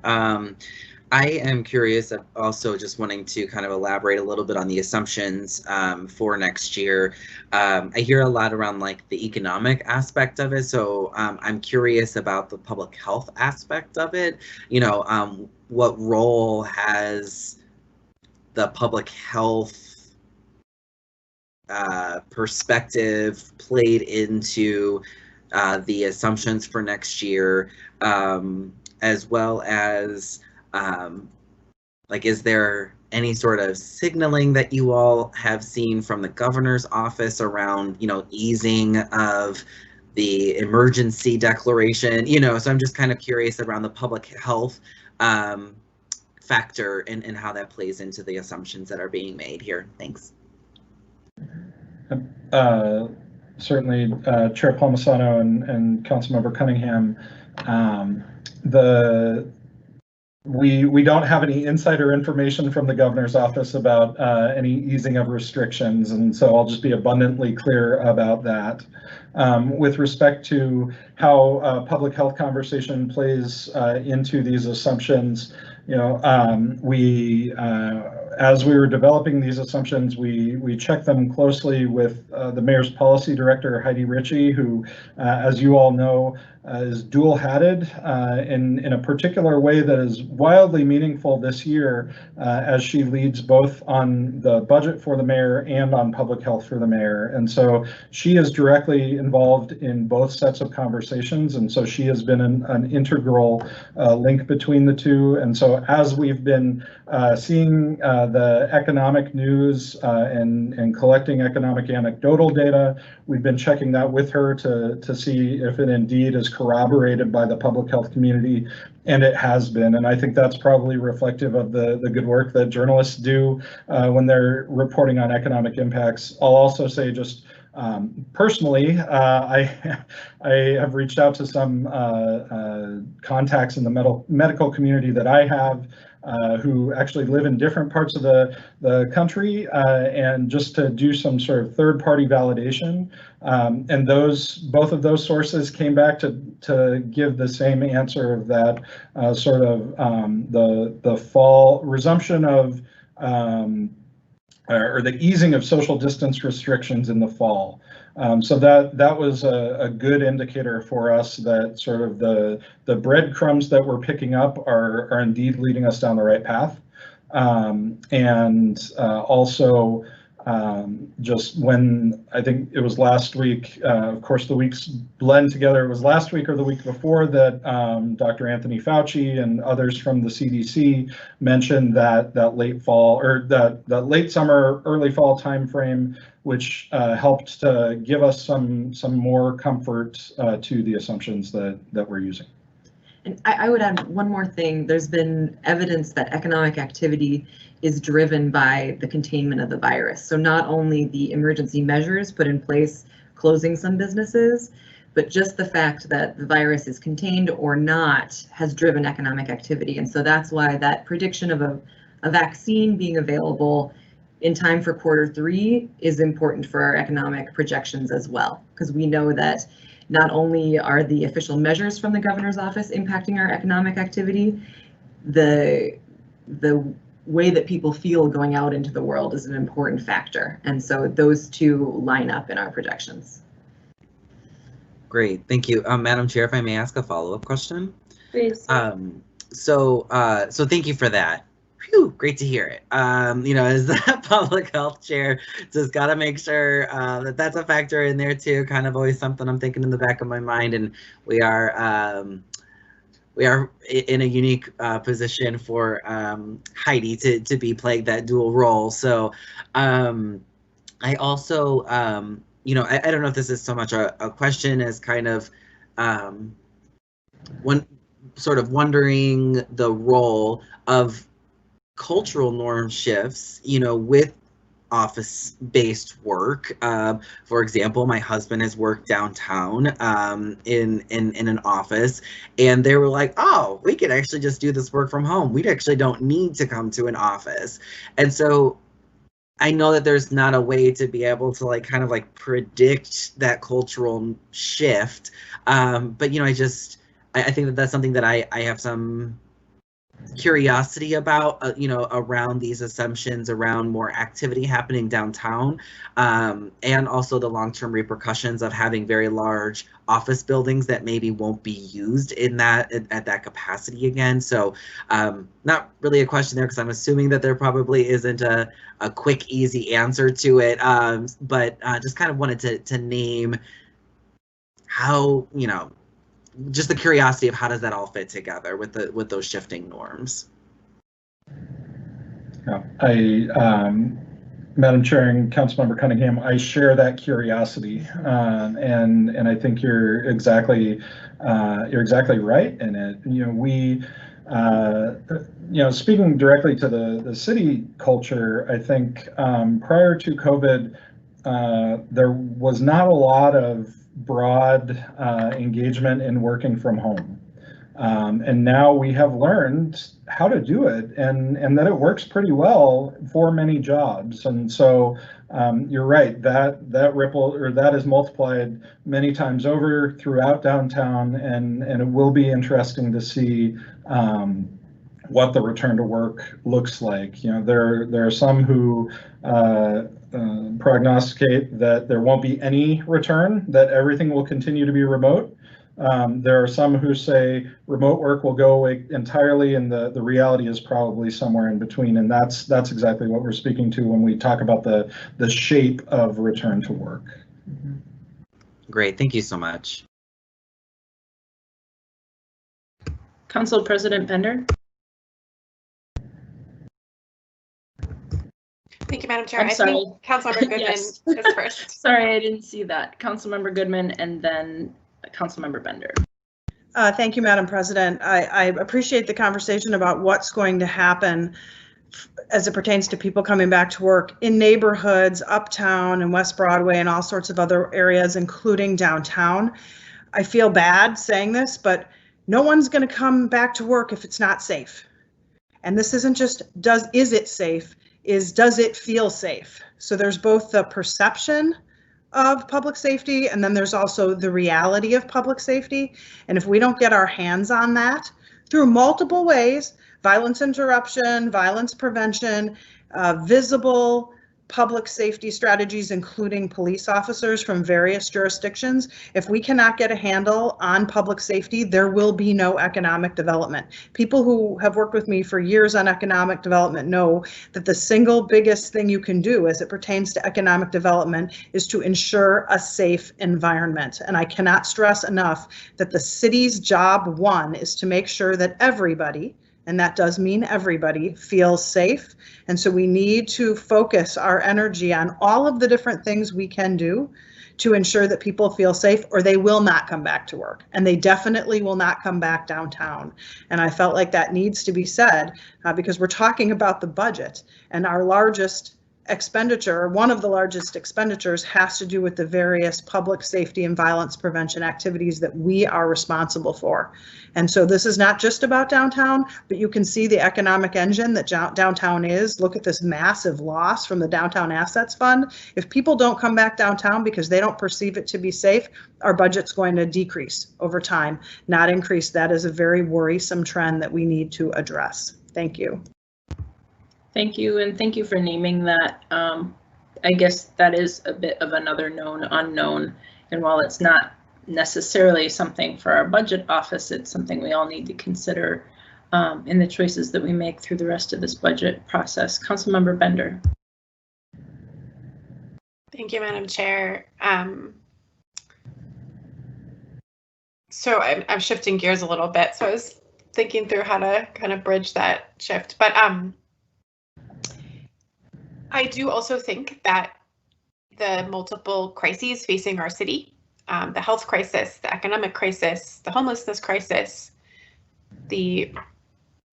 I am curious, also just wanting to kind of elaborate a little bit on the assumptions for next year. I hear a lot around like the economic aspect of it, so I'm curious about the public health aspect of it. You know, what role has the public health perspective played into the assumptions for next year, as well as like, is there any sort of signaling that you all have seen from the governor's office around, you know, easing of the emergency declaration? You know, so I'm just kind of curious around the public health factor and how that plays into the assumptions that are being made here. Thanks. Certainly, Chair Palmisano and Councilmember Cunningham, we don't have any insider information from the governor's office about any easing of restrictions, and so I'll just be abundantly clear about that. With respect to how public health conversation plays into these assumptions, you know, as we were developing these assumptions, we checked them closely with the mayor's policy director, Heidi Ritchie, who, as you all know, is dual-hatted in a particular way that is wildly meaningful this year, as she leads both on the budget for the mayor and on public health for the mayor. And so she is directly involved in both sets of conversations, and so she has been an integral link between the two. And so as we've been seeing the economic news and collecting economic anecdotal data, we've been checking that with her to see if it indeed is corroborated by the public health community, and it has been. And I think that's probably reflective of the good work that journalists do when they're reporting on economic impacts. I'll also say, just personally, I have reached out to some contacts in the medical community that I have who actually live in different parts of the country, and just to do some sort of third-party validation. And both of those sources came back to give the same answer of that sort of the fall resumption of or the easing of social distance restrictions in the fall. So that was a good indicator for us that sort of the breadcrumbs that we're picking up are indeed leading us down the right path. And also, just when I think it was last week, of course the weeks blend together, it was last week or the week before that Dr. Anthony Fauci and others from the CDC mentioned that late fall, or that late summer, early fall timeframe, which helped to give us some more comfort to the assumptions that we're using. And I would add one more thing. There's been evidence that economic activity is driven by the containment of the virus. So not only the emergency measures put in place, closing some businesses, but just the fact that the virus is contained or not has driven economic activity. And so that's why that prediction of a vaccine being available in time for Q3 is important for our economic projections as well, because we know that not only are the official measures from the governor's office impacting our economic activity, the way that people feel going out into the world is an important factor. And so those two line up in our projections. Great, thank you. Madam Chair, if I may ask a follow-up question? Please. So thank you for that. Whew, great to hear it. You know, as the public health chair, just got to make sure that that's a factor in there too. Kind of always something I'm thinking in the back of my mind, and we are in a unique position for Heidi to be playing that dual role. So I also, you know, I don't know if this is so much a question as kind of wondering the role of cultural norm shifts, you know, with office-based work. For example, my husband has worked downtown in an office, and they were like, "Oh, we can actually just do this work from home. We actually don't need to come to an office." And so I know that there's not a way to be able to like kind of like predict that cultural shift, but you know, I think that that's something that I have some curiosity about, you know, around these assumptions around more activity happening downtown, and also the long-term repercussions of having very large office buildings that maybe won't be used in that at that capacity again. So not really a question there, because I'm assuming that there probably isn't a quick, easy answer to it, but just kind of wanted to name how, you know, just the curiosity of how does that all fit together with those shifting norms. Yeah, Madam Chair and Councilmember Cunningham, I share that curiosity, and I think you're exactly right in it. You know, speaking directly to the city culture, I think prior to COVID, there was not a lot of broad engagement in working from home. And now we have learned how to do it, and that it works pretty well for many jobs. And so you're right, that ripple, or that is multiplied many times over throughout downtown, and it will be interesting to see what the return to work looks like. You know, there are some who prognosticate that there won't be any return, that everything will continue to be remote. There are some who say remote work will go away entirely, and the reality is probably somewhere in between. And that's exactly what we're speaking to when we talk about the shape of return to work. Great, thank you so much. Council President Bender. Thank you, Madam Chair. I'm sorry. I think Councilmember Goodman Yes. is first. Sorry, I didn't see that. Councilmember Goodman and then Councilmember Bender. Thank you, Madam President. I appreciate the conversation about what's going to happen as it pertains to people coming back to work in neighborhoods, uptown and West Broadway and all sorts of other areas, including downtown. I feel bad saying this, but no one's going to come back to work if it's not safe. And this isn't just is it safe, does it feel safe? So there's both the perception of public safety, and then there's also the reality of public safety. And if we don't get our hands on that through multiple ways, violence interruption, violence prevention, visible public safety strategies, including police officers from various jurisdictions, if we cannot get a handle on public safety, there will be no economic development. People who have worked with me for years on economic development know that the single biggest thing you can do as it pertains to economic development is to ensure a safe environment. And I cannot stress enough that the city's job one is to make sure that everybody, and that does mean everybody, feels safe. And so we need to focus our energy on all of the different things we can do to ensure that people feel safe, or they will not come back to work. And they definitely will not come back downtown. And I felt like that needs to be said because we're talking about the budget, and our largest expenditure, one of the largest expenditures, has to do with the various public safety and violence prevention activities that we are responsible for. And so this is not just about downtown, but you can see the economic engine that downtown is. Look at this massive loss from the Downtown Assets Fund. If people don't come back downtown because they don't perceive it to be safe, our budget's going to decrease over time, not increase. That is a very worrisome trend that we need to address. Thank you. Thank you, and thank you for naming that. I guess that is a bit of another known unknown, and while it's not necessarily something for our budget office, it's something we all need to consider in the choices that we make through the rest of this budget process. Councilmember Bender. Thank you, Madam Chair. So I'm shifting gears a little bit. So I was thinking through how to kind of bridge that shift, but I do also think that the multiple crises facing our city, the health crisis, the economic crisis, the homelessness crisis, the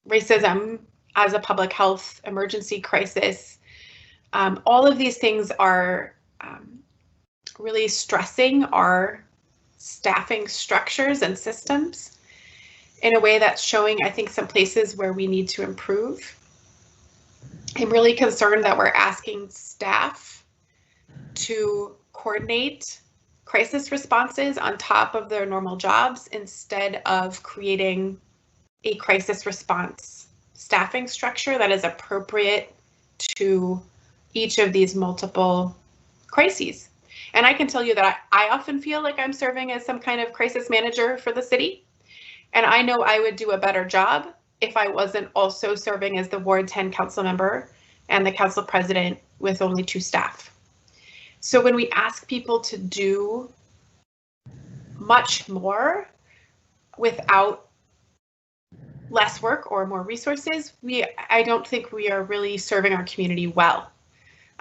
racism as a public health emergency crisis, All of these things are really stressing our staffing structures and systems in a way that's showing, I think, some places where we need to improve. I'm really concerned that we're asking staff to coordinate crisis responses on top of their normal jobs instead of creating a crisis response staffing structure that is appropriate to each of these multiple crises. And I can tell you that I often feel like I'm serving as some kind of crisis manager for the city. And I know I would do a better job if I wasn't also serving as the Ward 10 council member and the council president with only 2 staff. So when we ask people to do much more without less work or more resources, I don't think we are really serving our community well.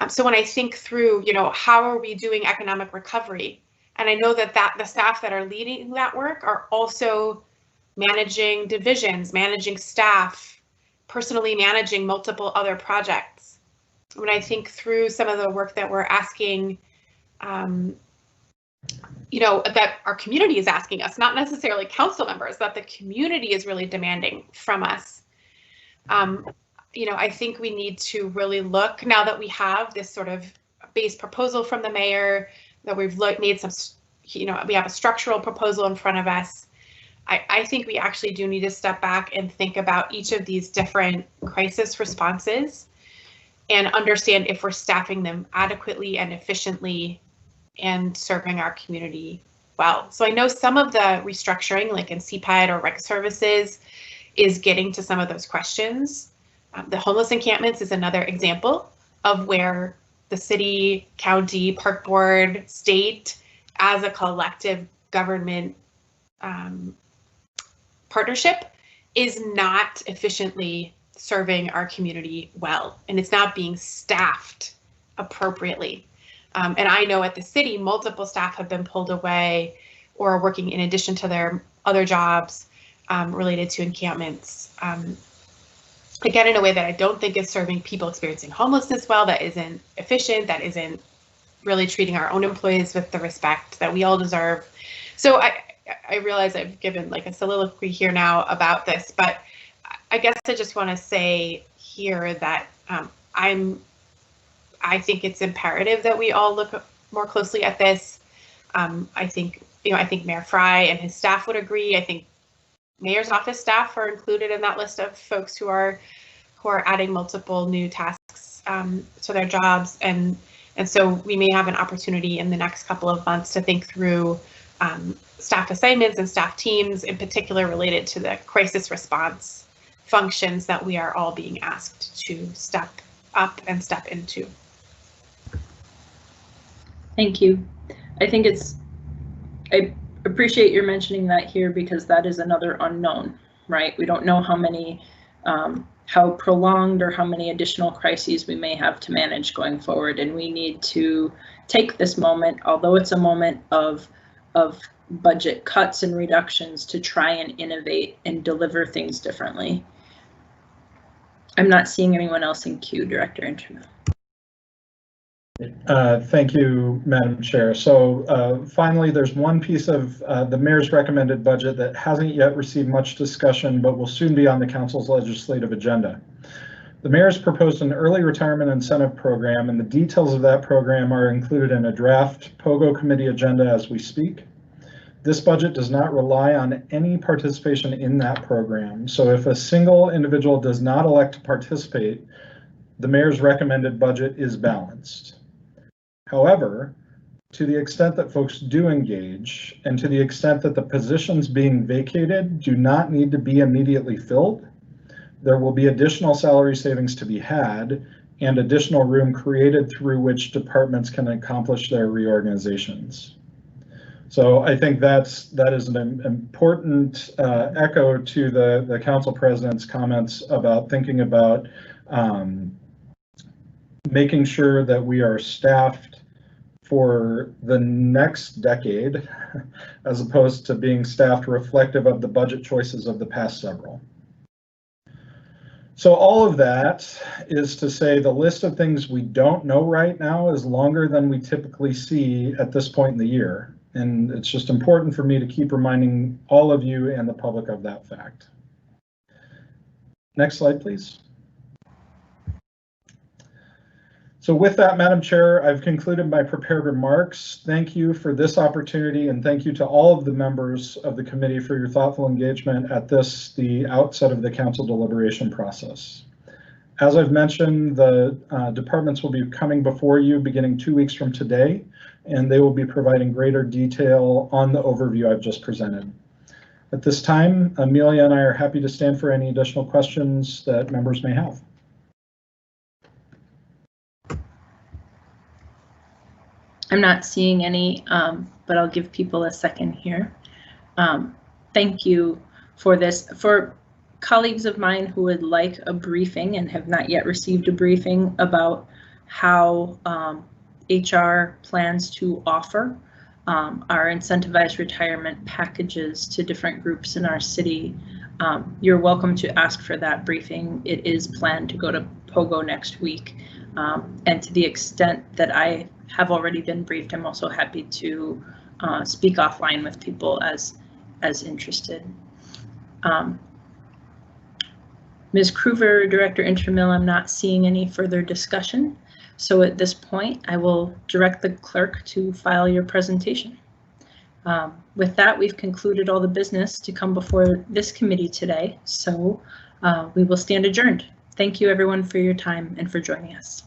So when I think through, how are we doing economic recovery? And I know that the staff that are leading that work are also managing divisions, managing staff, personally managing multiple other projects. When I think through some of the work that we're asking, that our community is asking us, not necessarily council members, that the community is really demanding from us. I think we need to really look, now that we have this sort of base proposal from the mayor, that we've made some, we have a structural proposal in front of us. I think we actually do need to step back and think about each of these different crisis responses and understand if we're staffing them adequately and efficiently and serving our community well. So I know some of the restructuring, like in CPED or rec services, is getting to some of those questions. The homeless encampments is another example of where the city, county, park board, state, as a collective government partnership is not efficiently serving our community well, and it's not being staffed appropriately. And I know at the city, multiple staff have been pulled away or are working in addition to their other jobs related to encampments. Again, in a way that I don't think is serving people experiencing homelessness well, that isn't efficient, that isn't really treating our own employees with the respect that we all deserve. So I realize I've given like a soliloquy here now about this, but I guess I just want to say here that I think it's imperative that we all look more closely at this. I think Mayor Fry and his staff would agree. I think Mayor's office staff are included in that list of folks who are adding multiple new tasks to their jobs, and so we may have an opportunity in the next couple of months to think through staff assignments and staff teams, in particular related to the crisis response functions that we are all being asked to step up and step into. Thank you. I appreciate your mentioning that here, because that is another unknown, right? We don't know how many, how prolonged or how many additional crises we may have to manage going forward. And we need to take this moment, although it's a moment of budget cuts and reductions, to try and innovate and deliver things differently. I'm not seeing anyone else in queue, Director Interno. Thank you, Madam Chair. So finally, there's one piece of the mayor's recommended budget that hasn't yet received much discussion, but will soon be on the council's legislative agenda. The mayor's proposed an early retirement incentive program, and the details of that program are included in a draft POGO committee agenda as we speak. This budget does not rely on any participation in that program. So if a single individual does not elect to participate, the mayor's recommended budget is balanced. However, to the extent that folks do engage, and to the extent that the positions being vacated do not need to be immediately filled, there will be additional salary savings to be had and additional room created through which departments can accomplish their reorganizations. So I think that is an important echo to the council president's comments about thinking about making sure that we are staffed for the next decade, as opposed to being staffed reflective of the budget choices of the past several. So all of that is to say the list of things we don't know right now is longer than we typically see at this point in the year. And it's just important for me to keep reminding all of you and the public of that fact. Next slide, please. So with that, Madam Chair, I've concluded my prepared remarks. Thank you for this opportunity, and thank you to all of the members of the committee for your thoughtful engagement at the outset of the council deliberation process. As I've mentioned, the departments will be coming before you beginning 2 weeks from today, and they will be providing greater detail on the overview I've just presented. At this time, Amelia and I are happy to stand for any additional questions that members may have. I'm not seeing any, but I'll give people a second here. Thank you for this. For colleagues of mine who would like a briefing and have not yet received a briefing about how HR plans to offer our incentivized retirement packages to different groups in our city, you're welcome to ask for that briefing. It is planned to go to POGO next week. And to the extent that I have already been briefed, I'm also happy to speak offline with people as interested. Ms. Kruver, Director Intermill, I'm not seeing any further discussion. So at this point, I will direct the clerk to file your presentation. With that, we've concluded all the business to come before this committee today. So we will stand adjourned. Thank you everyone for your time and for joining us.